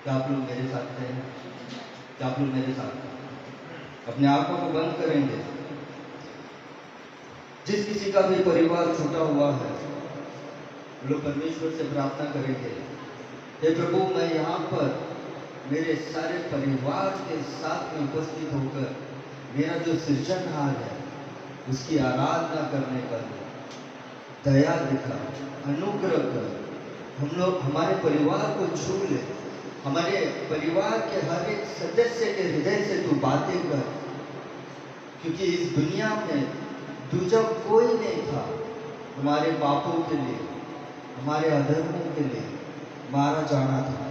क्या आप लोग मेरे साथ हैं? क्या आप लोग मेरे साथ हैं? अपने आंखों को बंद करेंगे। जिस किसी का भी परिवार छूटा हुआ है, वो लोग परमेश्वर से प्रार्थना करेंगे, हे प्रभु, मैं यहाँ पर मेरे सारे परिवार के साथ में उपस्थित होकर मेरा जो सृजनहार है उसकी आराधना करने का दया दिखा, अनुग्रह कर। हम लोग हमारे परिवार को छू ले, हमारे परिवार के हर एक सदस्य के हृदय से तू बातें कर, क्योंकि इस दुनिया में दूजा कोई नहीं था हमारे पापों के लिए, हमारे अधर्मों के लिए मारा जाना था।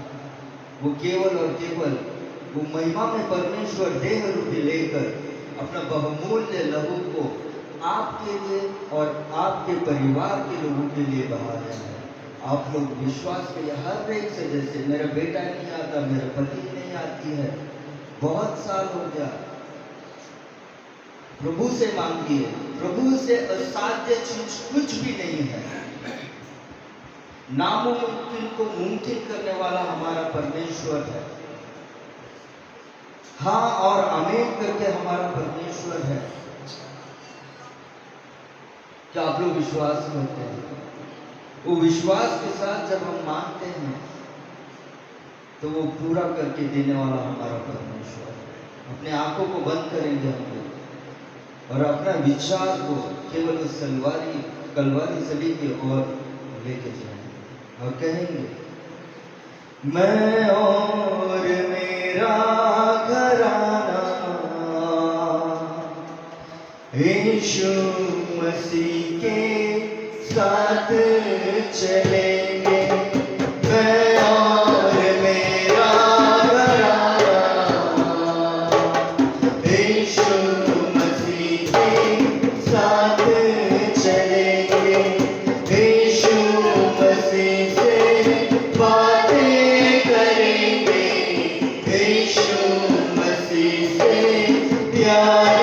वो केवल और केवल वो महिमा में परमेश्वर देह रूपी लेकर अपना बहुमूल्य लहू को आपके लिए और आपके परिवार के लोगों के लिए बहाया है। आप लोग विश्वास करिए, हर एक सदस्य, मेरा बेटा नहीं आता, मेरा पति नहीं आती है, बहुत साल हो गया, प्रभु से मांगिए। प्रभु से असाध्य चीज कुछ भी नहीं है। नामुमकिन को मुमकिन करने वाला हमारा परमेश्वर है। हाँ और आमीन करके हमारा परमेश्वर है। क्या आप लोग विश्वास करते हैं? वो विश्वास के साथ जब हम मांगते हैं तो वो पूरा करके देने वाला हमारा परमेश्वर है। अपने आंखों को बंद करेंगे हम लोग और अपना विचार को केवल उस कलवारी सली की ओर लेके जाएंगे और कहेंगे, मैं और मेरा घराना यीशु मसीह के साथ चलेंगे। मैं और मेरा घराना यीशु मसीह के साथ चलेंगे। यीशु मसीह से बातें करेंगे। यीशु मसीह से प्यार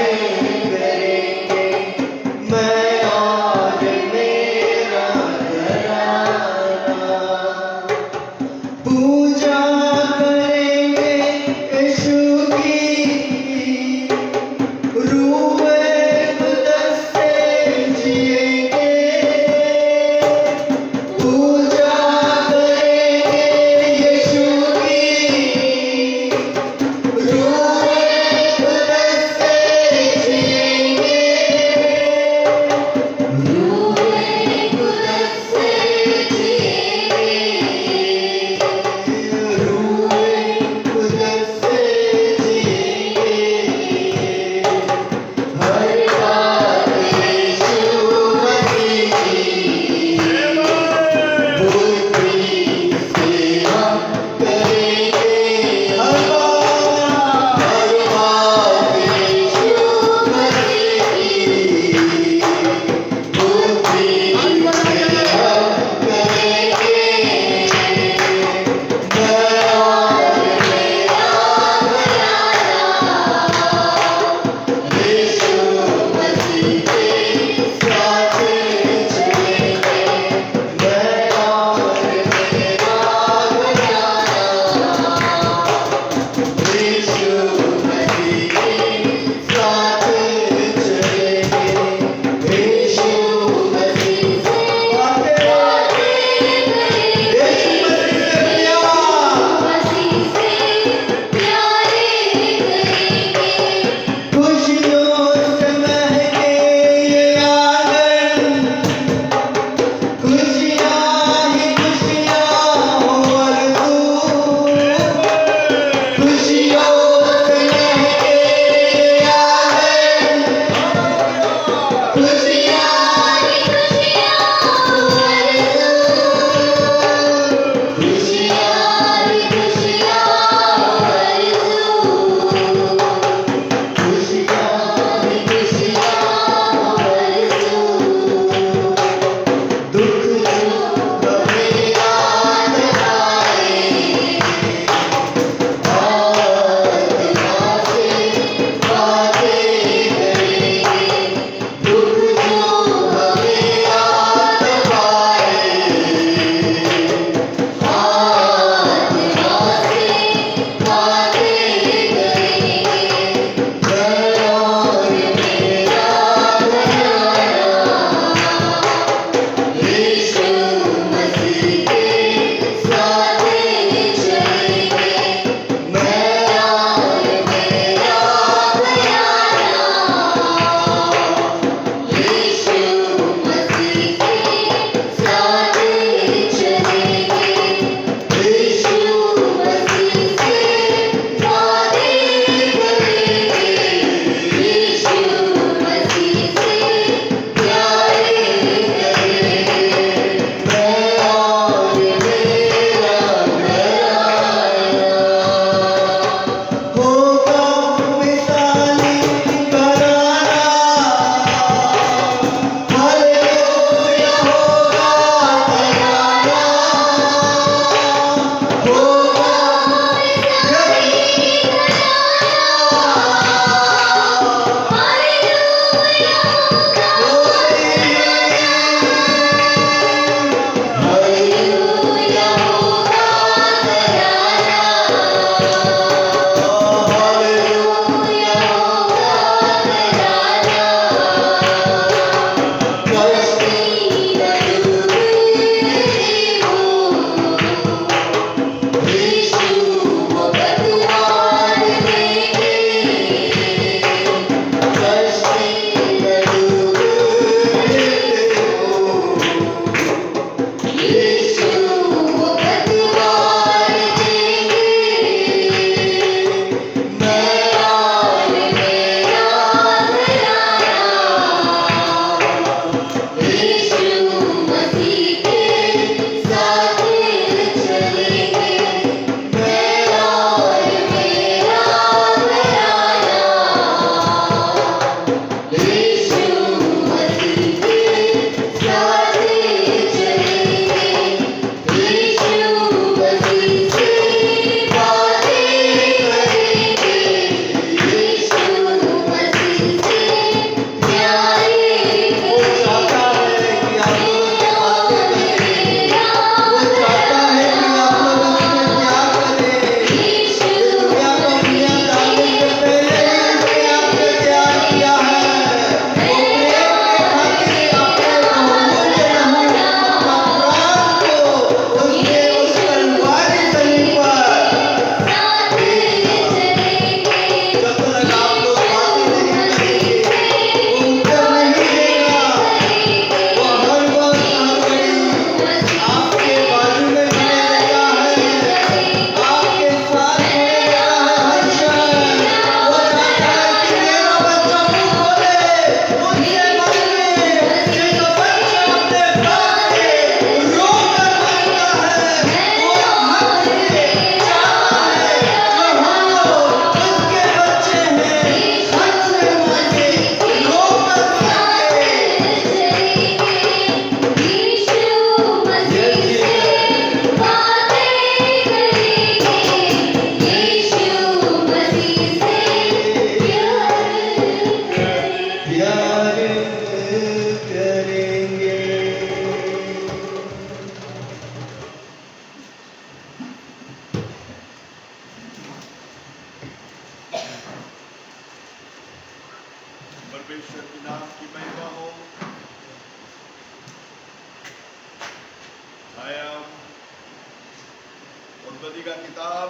किताब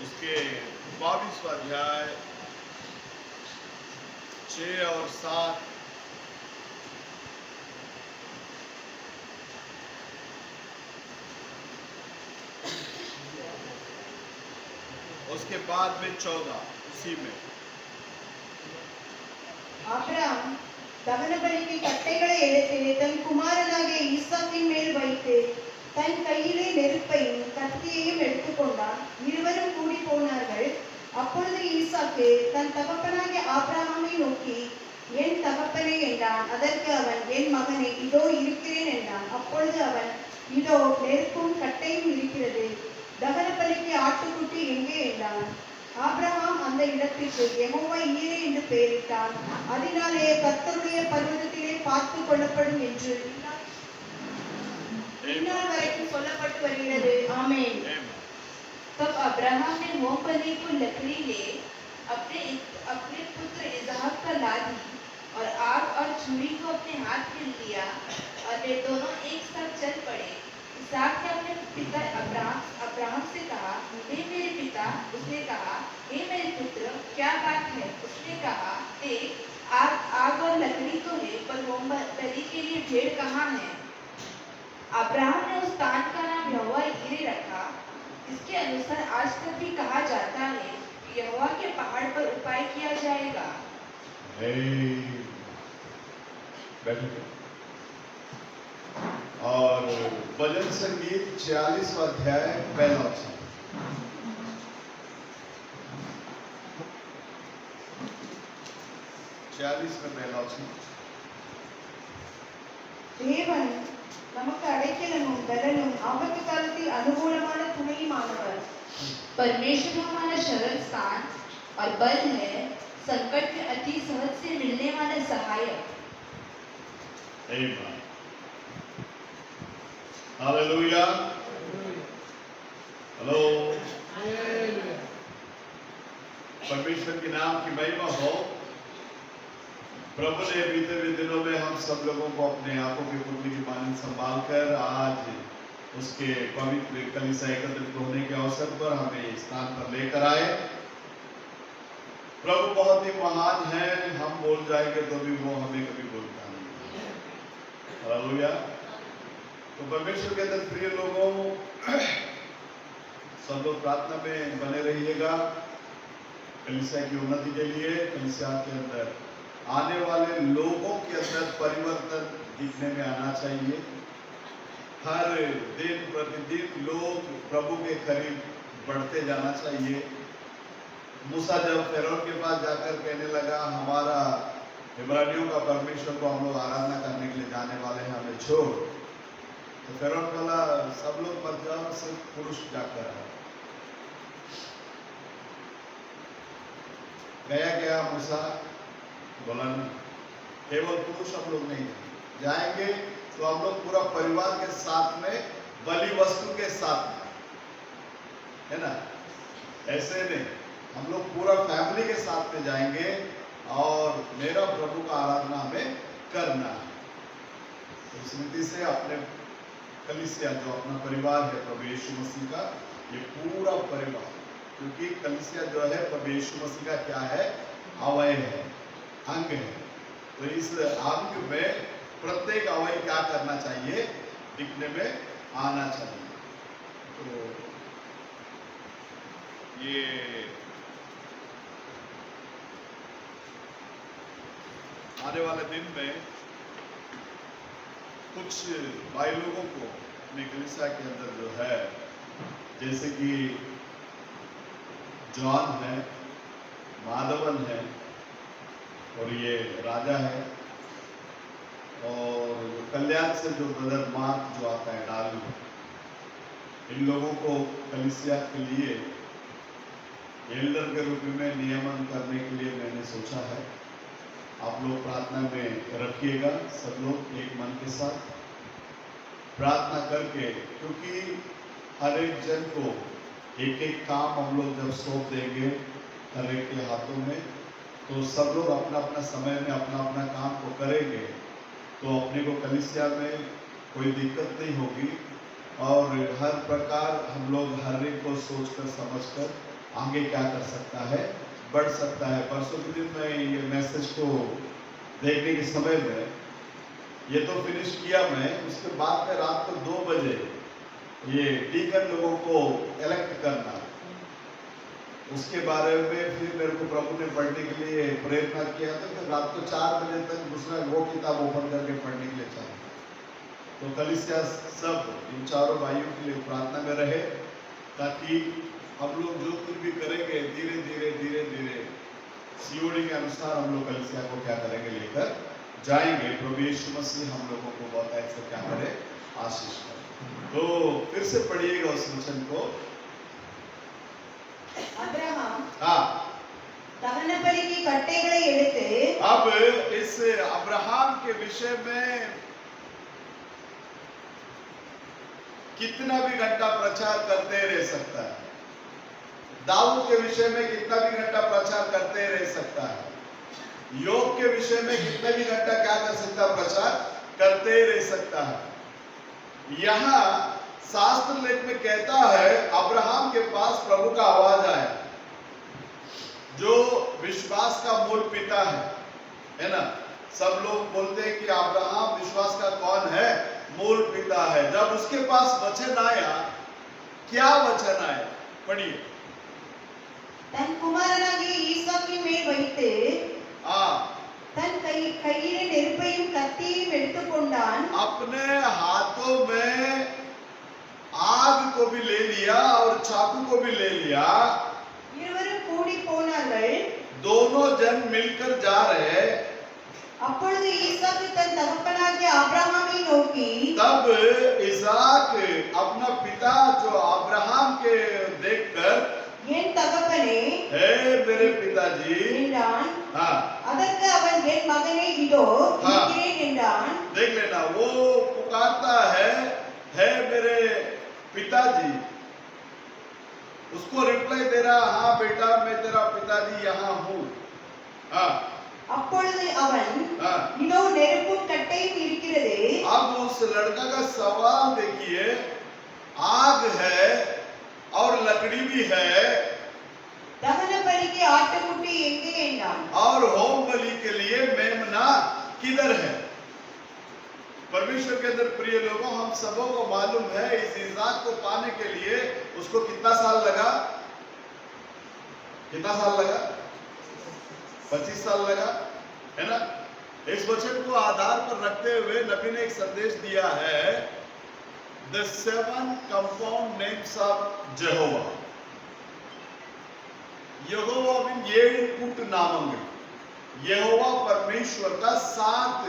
उसके 22वां अध्याय 6 और 7 उसके बाद में 14 उसी में ஆபிரகாம் தகன பலிக்கு கட்டைகளை எடுத்து தன் குமாரனாகிய ஈசாக்கின் மேல் வைத்து தன் கையிலே நெருப்பையும் கத்தியையும் எடுத்துக்கொண்டான். இருவரும் கூடி போனார்கள். அப்பொழுது ஈசாக்கு தன் தகப்பனாகிய ஆபிரகாமை நோக்கி, என் தகப்பனே என்றான். அதற்கு அவன், என் மகனே, இதோ இருக்கிறேன் என்றான். அப்பொழுது அவன், இதோ நெருப்பும் கட்டையும் இருக்கிறது, தகன பலிக்கு ஆட்டுக்குட்டி எங்கே என்றான். ஆபிரகாம் அந்த இடத்திற்கு யெகோவா ஈரே என்று பெயரிட்டான். அதனாலே கர்த்தருடைய பர்வதத்திலே பார்த்து கொள்ளப்படும் என்று இந்நாள் வரைக்கும் சொல்லப்பட்டு வருகிறது. ஆமென். तब अब्राहम ने मोमबलि को लकड़ी ले अपने पुत्र इसहाक पर ला दी और आग और छुरी को अपने हाथ में लिया और वे दोनों एक साथ चल पड़े। इसहाक ने अपने पिता अब्राहम से कहा, हे मेरे पिता। उसने कहा, हे मेरे पुत्र, क्या बात है? उसने कहा, देख, आग और लकड़ी तो है, पर मोमबलि के लिए भेड़ कहाँ है? अब्राहम ने उस स्थान का नाम यहोवा यीरे रखा। इसके अनुसार आज तक भी कहा जाता है कि यहोवा के पहाड़ पर उपाय किया जाएगा। और भजन संगीत 46वां अध्याय पहला वचन 46 में पहला वचन தேவன் நமக்கு அடைக்கலமும் பலனும் ஆபத்து காலத்தில் அனுகூலமான துணையுமானவர். परमेश्वर हमारा शरण स्थान और बल है, संकट में अति सहज से मिलने वाला सहायक। Amen. Hallelujah. हेलो, परमेश्वर के नाम की महिमा हो। प्रभु ने बीते हुए दिनों में हम सब लोगों को अपने आंखों की पुतली की मानंद संभाल कर आज उसके पवित्र कलीसिया एकत्रित होने के अवसर पर हमें इस स्थान पर लेकर आए। प्रभु बहुत ही महान है, हम बोल जाएंगे तो भी वो हमें कभी बोलता नहीं। हालेलुया। तो परमेश्वर के अंदर प्रिय लोगों, सब लोग प्रार्थना में बने रहिएगा कलीसिया की उन्नति के लिए। कलीसिया के अंदर आने वाले लोगों के अंदर परिवर्तन दिखने में आना चाहिए। हर दिन प्रतिदिन लोग प्रभु के करीब बढ़ते जाना चाहिए। मूसा जब फिरौन के पास जाकर कहने लगा, हमारा इब्रानियों का परमेश्वर को हम लोग आराधना करने के लिए जाने वाले हैं, हमें छोड़, तो फिरौन बोला, सब लोग मत जाओ, सिर्फ पुरुष जाकर आओ। गया मूसा, बोला नहीं, केवल पुरुष हम लोग नहीं जाएंगे, तो हम लोग पूरा परिवार के साथ में, बलि वस्तु के साथ में, है ना, ऐसे नहीं, हम लोग पूरा फैमिली के साथ में जाएंगे और मेरा प्रभु का आराधना हमें करना है। तो इस रीति से अपने कलीसिया जो अपना परिवार है प्रभु यीशु मसीह का, ये पूरा परिवार, क्योंकि कलीसिया जो है प्रभु यीशु मसीह का क्या है, अवय है, अंग है। तो इस अंग में प्रत्येक अवय क्या करना चाहिए, दिखने में आना चाहिए। तो ये आने वाले दिन में कुछ भाई लोगों को अपने कलीसिया के अंदर जो है, जैसे कि जॉन है, माधवन है और ये राजा है, और कल्याण से जो ब्रदर मार्क जो आता है डालू, इन लोगों को कलीसिया के लिए एल्डर के रूप में नियमन करने के लिए मैंने सोचा है। आप लोग प्रार्थना में रखिएगा, सब लोग एक मन के साथ प्रार्थना करके, क्योंकि हर एक जन को एक एक काम हम लोग जब सौंप देंगे हर एक के हाथों में, तो सब लोग अपना अपना समय में अपना अपना काम को करेंगे, तो अपने को कलीसिया में कोई दिक्कत नहीं होगी और हर प्रकार हम लोग हर एक को सोचकर समझकर आगे क्या कर सकता है, बढ़ सकता है। परसों के दिन मैं ये मैसेज को देखने के समय में ये तो फिनिश किया मैं, उसके बाद में रात को 2 बजे ये डीकन लोगों को इलेक्ट करना, उसके बारे में फिर मेरे को प्रभु ने पढ़ने के लिए प्रेरणा किया था। फिर रात को 4 बजे तक दूसरा वो किताब ओपन करके पढ़ने के लिए चाहा। तो कलीसिया सब इन चारों भाइयों के लिए प्रार्थना में रहे, ताकि हम लोग जो कुछ भी करेंगे धीरे धीरे धीरे धीरे सीओडी के अनुसार हम लोग कलीसिया को क्या करेंगे, लेकर जाएंगे। प्रभु यीशु मसीह हम लोगों को बहुत ऐसे क्या करे, आशीष करे। तो फिर से पढ़िएगा उस वचन को। அப்ரஹாம் हाँ, தகன பலிக்கு கட்டைகளை எடுத்து अब इस अब्राहम के विषय में कितना भी घंटा प्रचार करते रह सकता है। दाऊद के विषय में कितना भी घंटा प्रचार करते रह सकता है। योग के विषय में कितना भी घंटा क्या कर सकता है, प्रचार करते रह सकता है। यहां शास्त्र लेख में कहता है अब्राहम के पास प्रभु का आवाज आया, जो विश्वास का मूल पिता है ना। सब लोग बोलते हैं कि अब्राहम विश्वास का कौन है, मूल पिता है। जब उसके पास वचन आया, क्या वचन आया, पढ़िए। தன் குமாரனாகிய ஈசாக்கின் மேல் வைத்து தன் கையிலே நெருப்பையும் கத்தியையும் எடுத்துக்கொண்டான்। अपने हाथों में आग को भी ले लिया और चाकू को भी ले लिया। இருவரும் கூடி போனார்கள்। दोनों जन मिलकर जा रहे। அப்பொழுது ஈசாக்கு தன் தகப்பனாகிய ஆபிரகாமை நோக்கி, तब इसाक अपना पिता जो अब्राहम के देखकर, என் தகப்பனே, हे मेरे पिताजी என்றான்। हाँ, அதற்கு அவன், என் மகனே, இதோ இருக்கிறேன் என்றான்। देख लेना, वो पुकारता है मेरे पिताजी। उसको रिप्लाई दे रहा, हाँ बेटा मैं तेरा पिताजी यहाँ हूँ। हाँ, அப்பொழுது அவன், हाँ। இதோ நெருப்பும் கட்டையும் இருக்கிறது। अब उस लड़का का सवाल देखिए, आग है और लकड़ी भी है, தகன பலிக்கு ஆட்டுக்குட்டி எங்கே என்றான்। और होम बलि के लिए मेमना किधर है। परमेश्वर के अंदर प्रिय लोगों, हम सबों को मालूम है इस इसाक को पाने के लिए उसको कितना साल लगा, कितना साल लगा, 25 साल लगा, है ना। इस वचन को आधार पर रखते हुए नबी ने एक संदेश दिया है, the 7 compound names of Jehovah. यहोवाவின் 7 கூட்டு நாமங்கள், यहोवा परमेश्वर का 7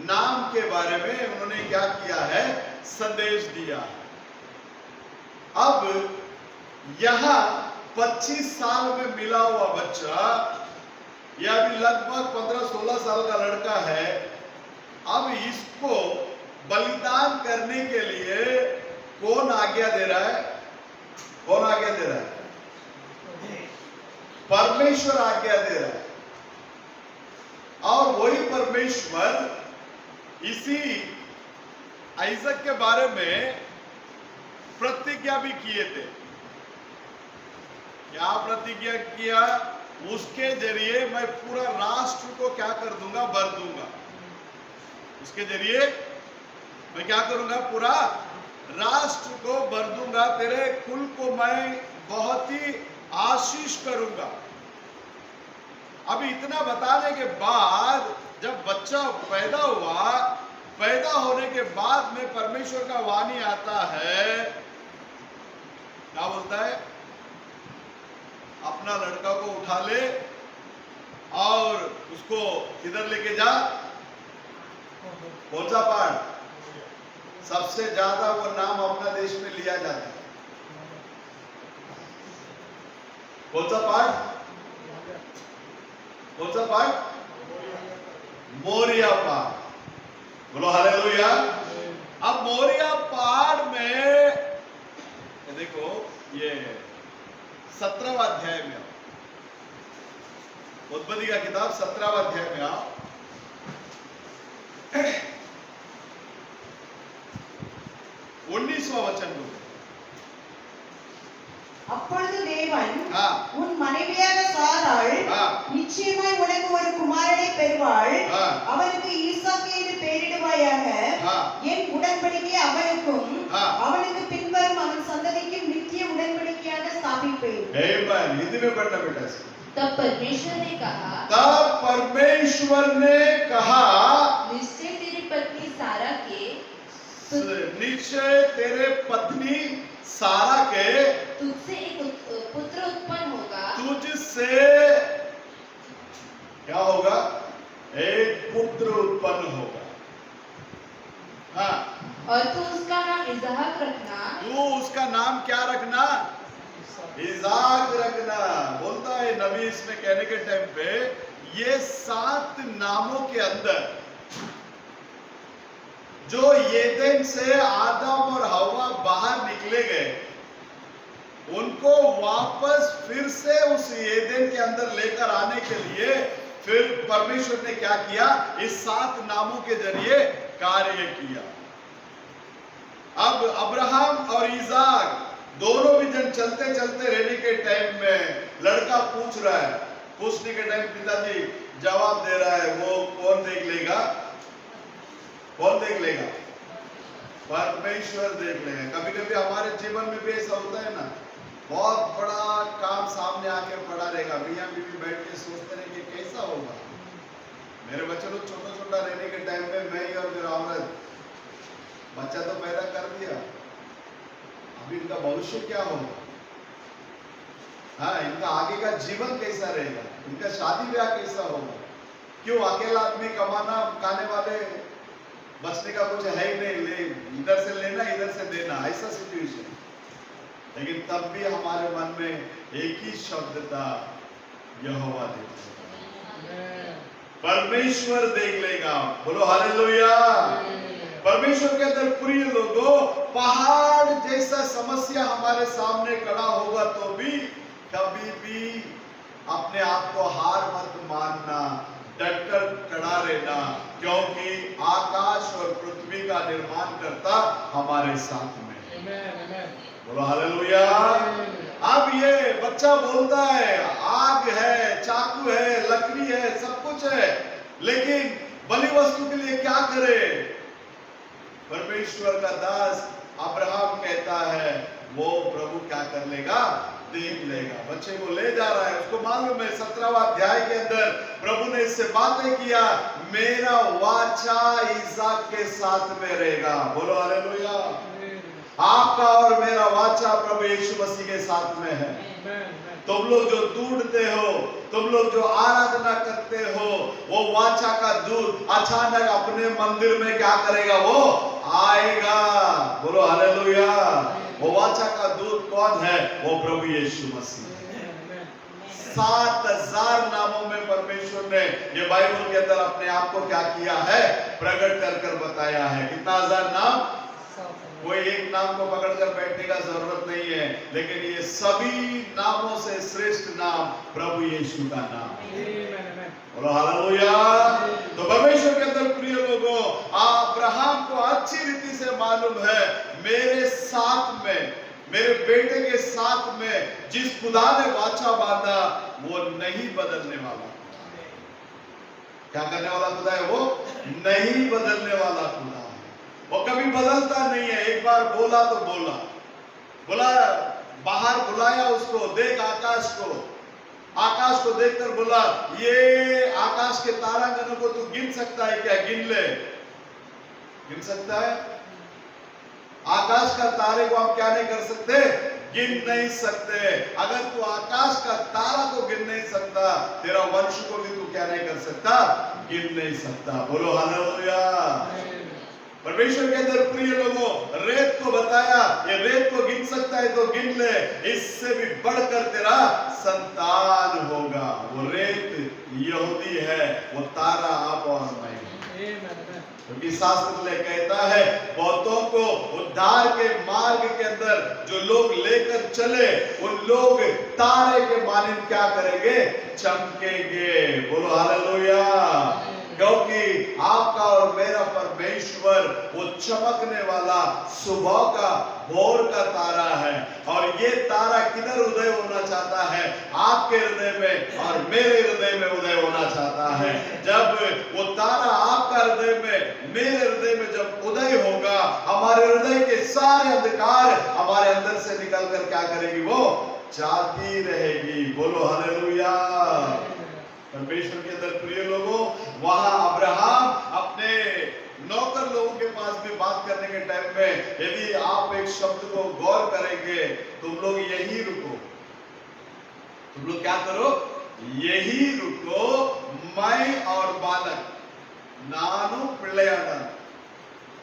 नाम के बारे में उन्होंने क्या किया है, संदेश दिया। अब यहां 25 साल में मिला हुआ बच्चा, या अभी लगभग 15-16 साल का लड़का है, अब इसको बलिदान करने के लिए कौन आज्ञा दे रहा है, कौन आज्ञा दे रहा है, परमेश्वर आज्ञा दे रहा है। और वही परमेश्वर इसी आइजक के बारे में प्रतिज्ञा भी किए थे। क्या प्रतिज्ञा किया, उसके जरिए मैं पूरा राष्ट्र को क्या कर दूंगा, भर दूंगा। उसके जरिए मैं क्या करूंगा, पूरा राष्ट्र को भर दूंगा, तेरे कुल को मैं बहुत ही आशीष करूंगा। अभी इतना बताने के बाद जब बच्चा पैदा हुआ, पैदा होने के बाद में परमेश्वर का वाणी आता है, क्या बोलता है, अपना लड़का को उठा ले और उसको किधर लेके जा, कौन सा पाठ, सबसे ज्यादा वो नाम अपना देश में लिया जाता है, कौन सा पाठ, कौन सा पाठ, मोरिया पहाड़। बोलो हालेलुया। अब मोरिया पहाड़ में देखो, ये 17वां अध्याय में आओ, उत्पत्ति का किताब 17वां अध्याय में आओ। 19वां वचन को। அப்பொழுது தேவன் हाँ உன் மனைவியாக சாராள் हाँ நிச்சயமாய் உனக்கு ஒரு குமாரனை பெறுவாள் हाँ அவனுக்கு ஈசாக்கு என்று பெயரிடுவாயாக हाँ என் உடன்படிக்கை அவனுக்கும் हाँ அவனுக்கு பின்வரும் அவன் சந்ததிக்கும் நித்திய உடன்படிக்கையாக ஸ்தாபிப்பேன் Amen। हिंदी में पढ़ना बेटा इसको। तब परमेश्वर ने कहा, तब परमेश्वर ने कहा, निश्चय तेरी पत्नी सारा के निश्चय तेरे पत्नी सारा के तुझसे एक पुत्र उत्पन्न होगा तुझसे क्या होगा? एक पुत्र उत्पन्न होगा। हाँ और तू उसका नाम इसहाक रखना। तू उसका नाम क्या रखना? इज़ाक रखना। बोलता है नबी इसमें कहने के टाइम पे ये 7 नामों के अंदर जो येदेन से आदम और हवा बाहर निकले गए उनको वापस फिर से उस येदेन के अंदर लेकर आने के लिए फिर परमेश्वर ने क्या किया? इस 7 नामों के जरिए कार्य किया। अब अब्राहम और इज़ाक दोनों भी जन चलते चलते रहने के टाइम में लड़का पूछ रहा है, पूछने के टाइम पिताजी जवाब दे रहा है, वो कौन देख लेगा? कौन देख लेगा? परमेश्वर देख लेगा। कभी कभी हमारे जीवन में भी ऐसा होता है ना, बहुत बड़ा काम सामने आके पड़ा रहेगा, मियां बीवी बैठ के सोचते रहे कि कैसा होगा। मेरे बच्चे लोग छोटा छोटा रहने के टाइम में मैं और मेरा औरत बच्चा तो पैदा कर दिया, अभी इनका भविष्य क्या होगा? हाँ, इनका आगे का जीवन कैसा रहेगा, इनका शादी ब्याह कैसा होगा? क्यों अकेला आदमी कमाना खाने वाले बचने का कुछ है ही नहीं, ले इधर से लेना इधर से देना, ऐसा सिचुएशन। लेकिन तब भी हमारे मन में एक ही शब्द था, यहोवा देख लेगा, परमेश्वर देख लेगा। बोलो हालेलुया। परमेश्वर के अंदर प्रिय लोगों, पहाड़ जैसा समस्या हमारे सामने खड़ा होगा तो भी कभी भी अपने आप को हार मत मानना, डटकर खड़ा रहना, क्योंकि आकाश और पृथ्वी का निर्माण करता हमारे साथ में। बोलो हालेलुया। अब ये बच्चा बोलता है, आग है, चाकू है, लकड़ी है, सब कुछ है, लेकिन बलि वस्तु के लिए क्या करे? परमेश्वर का दास अब्राहम कहता है, वो प्रभु क्या कर लेगा? देख लेगा। बच्चे को ले जा रहा है, उसको मालूम है 17वां अध्याय के अंदर प्रभु ने इससे बातें किया, मेरा वाचा इसाक के साथ में रहेगा। बोलो हालेलुया। आपका और मेरा वाचा प्रभु यीशु मसीह के साथ में है। तुम लोग जो ढूंढते हो, तुम लोग जो आराधना करते हो, वो वाचा का दूत अचानक अपने मंदिर में क्या करेगा? वो आएगा। बोलो हालेलुया। वो वाचा का दूत कौन है? वो प्रभु यीशु मसीह। 7000 नामों में परमेश्वर ने ये बाइबल के अंदर अपने आप को क्या किया है? प्रकट कर कर बताया है। कितना हजार नाम? कोई एक नाम को पकड़कर बैठने का जरूरत नहीं है, लेकिन ये सभी नामों से श्रेष्ठ नाम प्रभु यीशु का नाम। बोलो हालेलुया। तो परमेश्वर के अंदर प्रिय लोगों, अब्राहम को अच्छी रीति से मालूम है, मेरे साथ में, मेरे बेटे के साथ में जिस खुदा ने वाचा बांधा वो नहीं बदलने वाला। क्या करने वाला खुदा है? वो नहीं बदलने वाला खुदा है। वो कभी बदलता नहीं है। एक बार बोला तो बोला, बुलाया, बाहर बुलाया उसको, देख आकाश को, आकाश को देखकर बोला, ये आकाश के तारागणों को तू गिन सकता है क्या? गिन ले। गिन सकता है? आकाश का तारे को हम क्या नहीं कर सकते? गिन नहीं सकते। अगर तू आकाश का तारा को गिन नहीं सकता, तेरा वंश को भी तू क्या नहीं कर सकता? गिन नहीं सकता। बोलो हालेलुया। परमेश्वर के अंदर प्रिय लोगों, रेत को बताया, ये रेत को गिन सकता है तो गिन ले, इससे भी बढ़कर तेरा संतान होगा। वो रेत यहूदी है, वो तारा आप और मैं। क्योंकि शास्त्र में कहता है, बहुतों को उद्धार के मार्ग के अंदर जो लोग लेकर चले, उन लोग तारे के मानिंद क्या करेंगे? चमकेंगे। बोलो हालेलुया। क्योंकि आपका और मेरा परमेश्वर वो चमकने वाला सुबह का भोर का तारा है। और ये तारा किधर उदय होना चाहता है? आपके हृदय में और मेरे हृदय में उदय होना चाहता है। जब वो तारा आपका हृदय में, मेरे हृदय में जब उदय होगा, हमारे हृदय के सारे अंधकार हमारे अंदर से निकल कर क्या करेगी? वो जाती रहेगी। बोलो हालेलुया। परमेश्वर के अंदर प्रिय लोगों, वहां अब्राहम अपने नौकर लोगों के पास भी बात करने के टाइम में, यदि आप एक शब्द को गौर करेंगे, तुम लोग यही रुको, तुम लोग क्या करो? यही रुको, मैं और बालक नानु पिल्लैयाडन,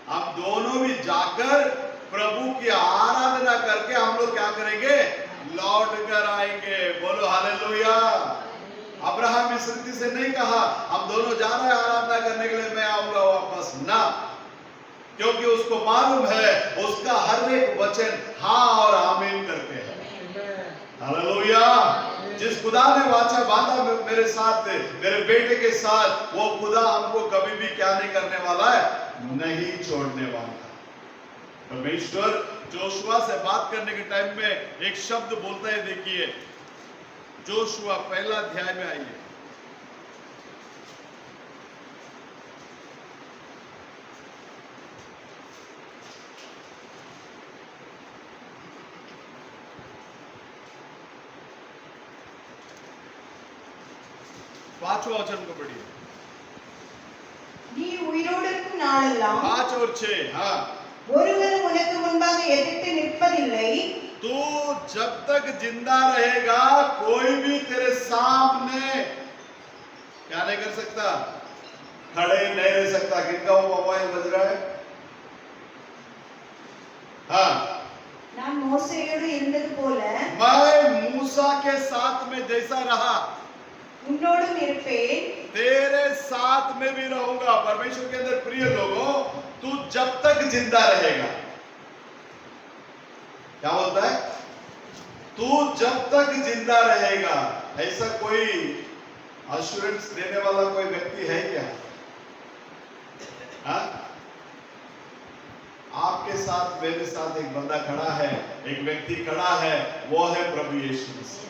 हम दोनों भी जाकर प्रभु की आराधना करके हम लोग क्या करेंगे? लौट कर आएंगे। बोलो हालेलुया। अब्राहम इस रीति से नहीं कहा हम दोनों जा रहे हैं आराधना करने के लिए, मैं आऊंगा वापस ना, क्योंकि उसको मालूम है उसका हर एक वचन हाँ और आमीन करके है। हालेलुया। जिस खुदा ने वाचा बांधा मेरे साथ, मेरे बेटे के साथ, वो खुदा हमको कभी भी क्या नहीं करने वाला है? नहीं छोड़ने वाला। परमेश्वर जोशुआ से बात करने के टाइम में एक शब्द बोलता है, देखिए जोशुआ पहला अध्याय में आइए। पांचवा वचन को पढ़िए। நீ உயிரோடிருக்கும் நாளெல்லாம் 5 और 6। हाँ, ஒருவரும் உனக்கு முன்பாக எதிர்த்து நிற்பதில்லை। तू जब तक जिंदा रहेगा कोई भी तेरे सामने क्या नहीं कर सकता? खड़े नहीं रह सकता। किनका वो मोबाइल बज रहा है? हाँ, நான் மோசேயோடு இருந்தது போல मैं मूसा के साथ में जैसा रहा, உன்னோடும் இருப்பேன்। तेरे साथ में भी रहूंगा। परमेश्वर के अंदर प्रिय लोगों, तू जब तक जिंदा रहेगा, क्या बोलता है? तू जब तक जिंदा रहेगा। ऐसा कोई अश्योरेंस देने वाला कोई व्यक्ति है क्या? हाँ? आपके साथ मेरे साथ एक बंदा खड़ा है, एक व्यक्ति खड़ा है, वो है प्रभु यीशु मसीह।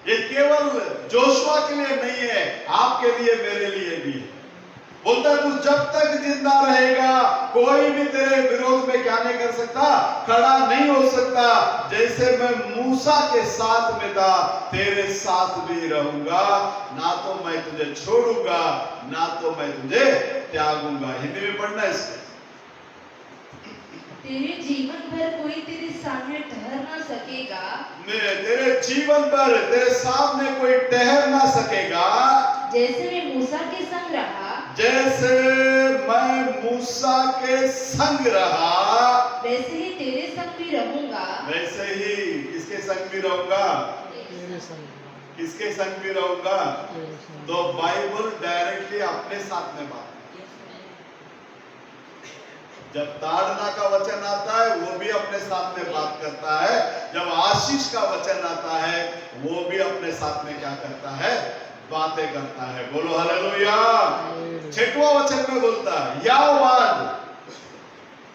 ये केवल जोशुआ के लिए नहीं है, आपके लिए, मेरे लिए भी है। बोलता है तू जब तक जिंदा रहेगा कोई भी तेरे विरोध में क्या नहीं कर सकता? खड़ा नहीं हो सकता। जैसे मैं मूसा के साथ में था, तेरे साथ भी रहूंगा। ना तो मैं तुझे छोड़ूंगा, ना तो मैं तुझे त्यागूंगा। हिंदी में पढ़ना है इसको। तेरे जीवन भर कोई तेरे सामने ठहर ना सकेगा। तेरे जीवन भर तेरे सामने कोई ठहर ना सकेगा। जैसे मैं मूसा के संग रहा, जैसे मैं मूसा के संग रहा, वैसे ही तेरे संग भी रहूंगा। वैसे ही किसके संग भी रहूंगा? किसके संग भी रहूंगा? तो बाइबल डायरेक्टली अपने साथ में बात। जब ताड़ना का वचन आता है वो भी अपने साथ में बात करता है। जब आशीष का वचन आता है वो भी अपने साथ में क्या करता है? बातें करता है। बोलो हालेलुया। 6वां वचन में बोलता है याव बांध,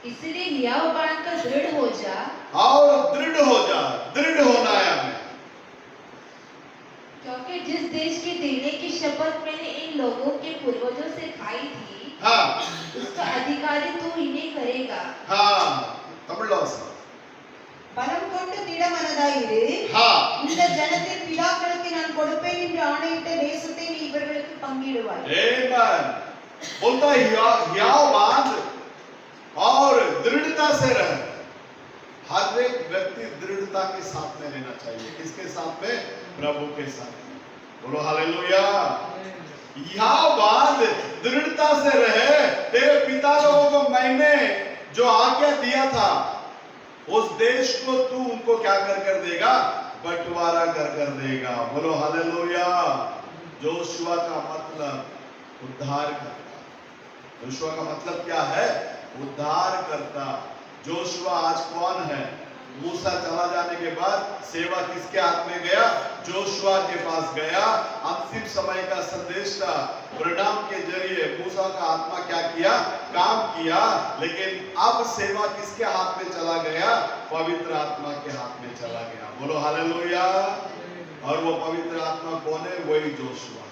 इसलिए याव बांध कर दृढ़ हो जा। और दृढ़ हो जा। दृढ़ होना है हमें, क्योंकि जिस देश के देने की शपथ मैंने इन लोगों के पूर्वजों से खाई थी, हाँ, उसका अधिकारी तू इन्हें करेगा। हाँ, தமிழ்ல வாசி। பலம் கொண்டு திடமனதாயிரு। हाँ, இந்த ஜனத்தின் பிதாக்களுக்கு நான் கொடுப்பேன் என்று ஆணையிட்ட தேசத்தை நீ இவர்களுக்கு பங்கிடுவாய்। आमेन। बोलता है याव बांध और दृढ़ता से रह। हर एक व्यक्ति दृढ़ता के साथ में रहना चाहिए। किसके साथ में? प्रभु के साथ में। बोलो हालेलुया। याव बांध, दृढ़ता से रहे। तेरे पिता लोगों को मैंने जो आज्ञा दिया था, उस देश को तू उनको क्या कर देगा? बंटवारा कर देगा। बोलो हालेलुया। जोशुआ का मतलब उद्धार करता। जोशुआ का मतलब क्या है? उद्धार करता। जोशुआ आज कौन है? मूसा चला जाने के बाद सेवा किसके हाथ में गया? जोशुआ के पास गया। अंतिम समय का संदेश था। ब्रनाम के जरिए मूसा का आत्मा क्या किया? काम किया। लेकिन अब सेवा किसके हाथ में चला गया? पवित्र आत्मा के हाथ में चला गया। बोलो हालेलुया। और वो पवित्र आत्मा कौन है? वही जोशुआ।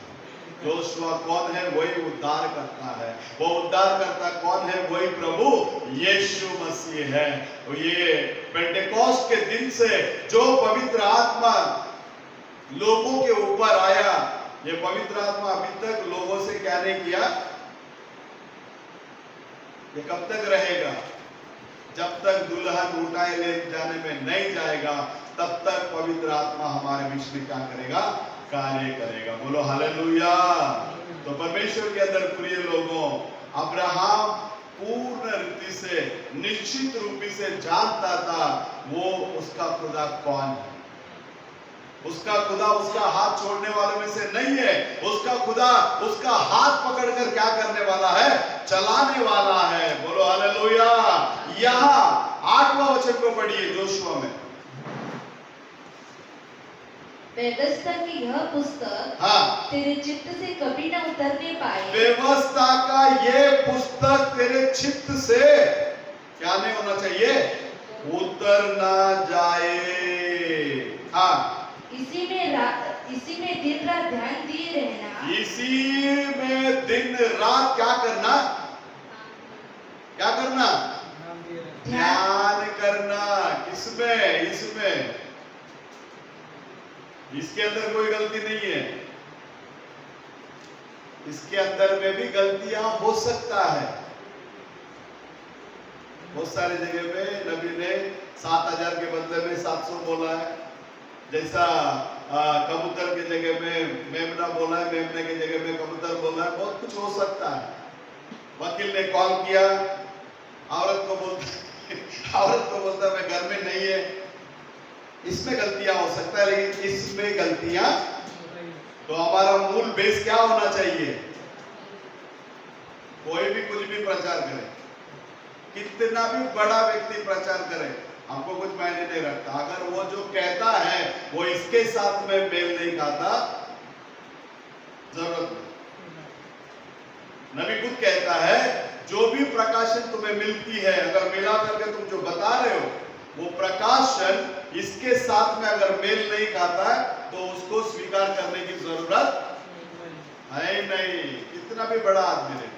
जोशुआ कौन है? वही उद्धार करता है। वो उद्धार करता कौन है? वही प्रभु यीशु मसीह है। तो ये पेंटेकोस्ट के दिन से जो पवित्र आत्मा लोगों के ऊपर आया, ये पवित्र आत्मा अभी तक लोगों से क्या नहीं किया? ये कब तक रहेगा? जब तक दुल्हन उठाए ले जाने में नहीं जाएगा, तब तक पवित्र आत्मा हमारे बीच में क्या करेगा? कार्य करेगा। बोलो हालेलुया। तो परमेश्वर के अंदर प्रिय लोगों, अब्राहम पूर्ण रीति से निश्चित रूप से जानता था वो उसका खुदा कौन है। उसका खुदा उसका हाथ छोड़ने वालों में से नहीं है। उसका खुदा उसका हाथ पकड़कर क्या करने वाला है? चलाने वाला है। बोलो हालेलुया। यहां 8वां वचन को पढ़िए जोशुआ में। व्यवस्था की यह पुस्तक हाँ, तेरे चित्त से कभी न उतरने पाए। व्यवस्था का ये पुस्तक तेरे चित्त से क्या नहीं होना चाहिए? उतर ना जाए। हाँ, इसी में दिन रात ध्यान दिए रहना। इसी में दिन रात क्या करना? क्या करना? ध्यान करना। किसमें? इसमें। इसके अंदर कोई गलती नहीं है। इसके अंदर में भी गलतियां हो सकता है। बहुत सारी जगह में नबी ने 7000 के बदले में 700 बोला है। जैसा कबूतर की जगह में मेमना बोला है, मेमने की जगह में कबूतर बोला है। बहुत कुछ हो सकता है। वकील ने कॉल किया, औरत को बोलता मैं घर में नहीं है। इसमें गलतियां हो सकता है, लेकिन इसमें गलतियां, तो हमारा मूल बेस क्या होना चाहिए? कोई भी कुछ भी प्रचार करे, कितना भी बड़ा व्यक्ति प्रचार करे, हमको कुछ मायने नहीं रखता। अगर वो जो कहता है वो इसके साथ में मेल नहीं खाता, जरूरत नहीं। नबी खुद कहता है जो भी प्रकाशन तुम्हें मिलती है, अगर मिला करके तुम जो बता रहे हो, वो प्रकाशन इसके साथ में अगर मेल नहीं खाता है, तो उसको स्वीकार करने की जरूरत है नहीं। कितना भी बड़ा आदमी रहे।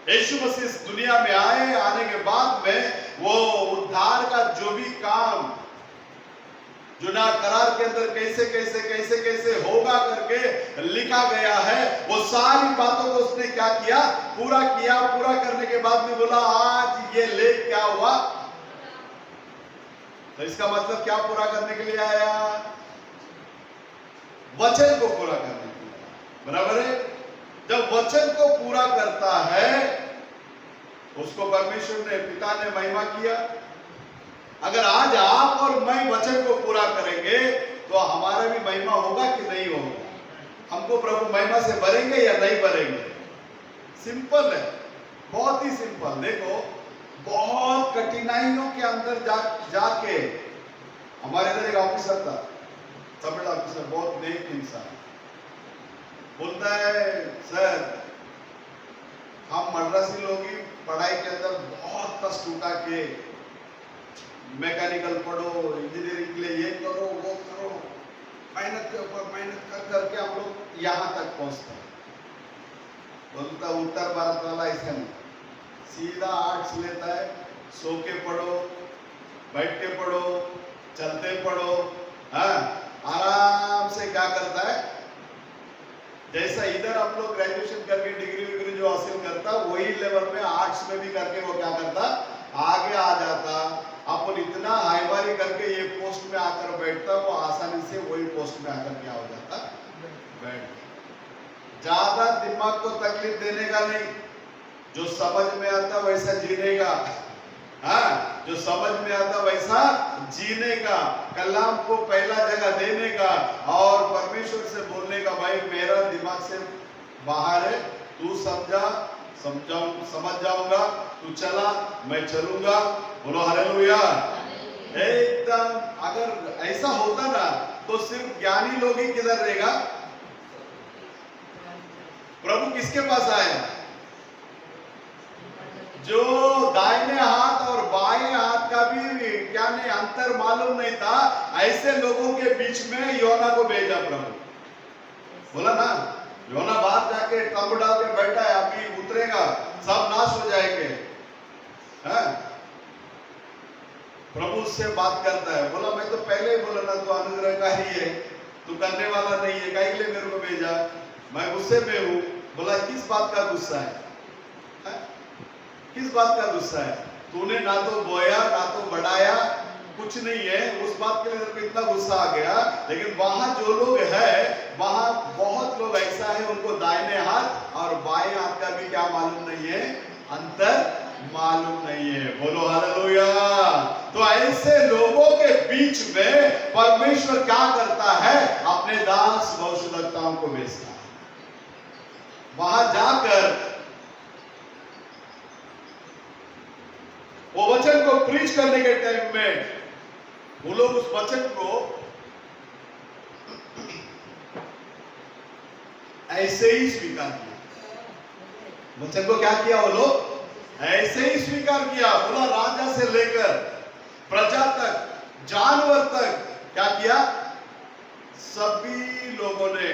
यीशु मसीह इस दुनिया में आने के बाद में वो उद्धार का जो भी काम जुना करार के अंदर कैसे होगा करके लिखा गया है, वो सारी बातों को उसने क्या किया? पूरा किया। पूरा करने के बाद में बोला आज ये लेख क्या हुआ? तो इसका मतलब क्या पूरा करने के लिए आया? वचन को पूरा करने के लिए। बराबर है? जब वचन को पूरा करता है, उसको परमेश्वर ने, पिता ने महिमा किया। अगर आज आप और मैं वचन को पूरा करेंगे, तो हमारा भी महिमा होगा कि नहीं होगा? हमको प्रभु महिमा से भरेंगे या नहीं भरेंगे? सिंपल है, बहुत ही सिंपल। देखो, बहुत कठिनाइयों के अंदर जाके हमारे इधर एक ऑफिसर था, तमिल ऑफिसर, बहुत नेक इंसान। बोलता है सर, हम मद्रासी लोग ही पढ़ाई के अंदर बहुत कष्ट उठा के मैकेनिकल पढ़ो, इंजीनियरिंग के लिए ये करो वो करो, मेहनत के ऊपर मेहनत कर करके हम लोग यहाँ तक पहुँचते हैं। बोलता उत्तर भारत वाला ऐसा नहीं, सीधा आर्ट्स लेता है। सो के पढ़ो, बैठ के पढ़ो, चलते पढ़ो, हाँ, आराम से क्या करता है? जैसा इधर हम लोग ग्रेजुएशन करके डिग्री जो हासिल करता, वही लेवल में आर्ट्स में भी करके वो क्या करता? आगे आ जाता। अपन इतना हाईवारी करके ये पोस्ट में आकर बैठता, वो आसानी से वही पोस्ट में आकर क्या हो जाता? बैठ। ज्यादा दिमाग को तकलीफ देने का नहीं, जो समझ में आता वैसा जीने का। हाँ, जो समझ में आता वैसा जीने का, कलाम को पहला जगह देने का, और परमेश्वर से बोलने का, भाई मेरा दिमाग से बाहर है, तू समझ जाऊंगा, तू चला, मैं चलूंगा। बोलो हालेलुया। एकदम अगर ऐसा होता ना तो सिर्फ ज्ञानी लोग ही किधर रहेगा? प्रभु किसके पास आया? जो दाहिने हाथ और बाएं हाथ का भी क्या नहीं अंतर मालूम नहीं था, ऐसे लोगों के बीच में योना को भेजा प्रभु। बोला ना, योना बाहर जाके तंबू डाल के बैठा है, अभी उतरेगा, सब नाश हो जाएंगे। है? प्रभु उससे बात करता है, बोला मैं तो पहले ही बोला ना तू अनुग्रहकारी है, तू करने वाला नहीं है, काहे के लिए मेरे को भेजा? मैं गुस्से में हूं। बोला किस बात का गुस्सा है? किस बात का गुस्सा है? तूने ना तो बोया ना तो बढ़ाया, कुछ नहीं है, उस बात के लिए तेरे को इतना गुस्सा आ गया। लेकिन वहां जो लोग हैं, वहां बहुत लोग ऐसा है उनको दाहिने हाथ और बाएं हाथ का भी क्या मालूम नहीं है, अंतर मालूम नहीं है। बोलो हालेलुया। तो ऐसे लोगों के बीच में परमेश्वर क्या करता है? अपने दास भविष्यद्वक्ताओं को भेजता है। वहां जाकर वो वचन को प्रीच करने के टाइम में वो लोग उस वचन को ऐसे ही स्वीकार किया। वचन को क्या किया? वो लोग ऐसे ही स्वीकार किया। बोला राजा से लेकर प्रजा तक, जानवर तक क्या किया? सभी लोगों ने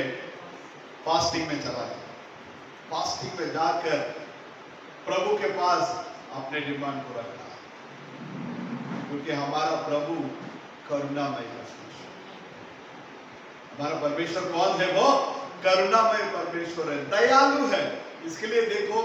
फास्टिंग में चला गया। फास्टिंग में जाकर प्रभु के पास अपने डिमांड को रखा, क्योंकि हमारा प्रभु करुणामय परमेश्वर। हमारा परमेश्वर कौन है? वो करुणामय परमेश्वर है, दयालु है। इसके लिए देखो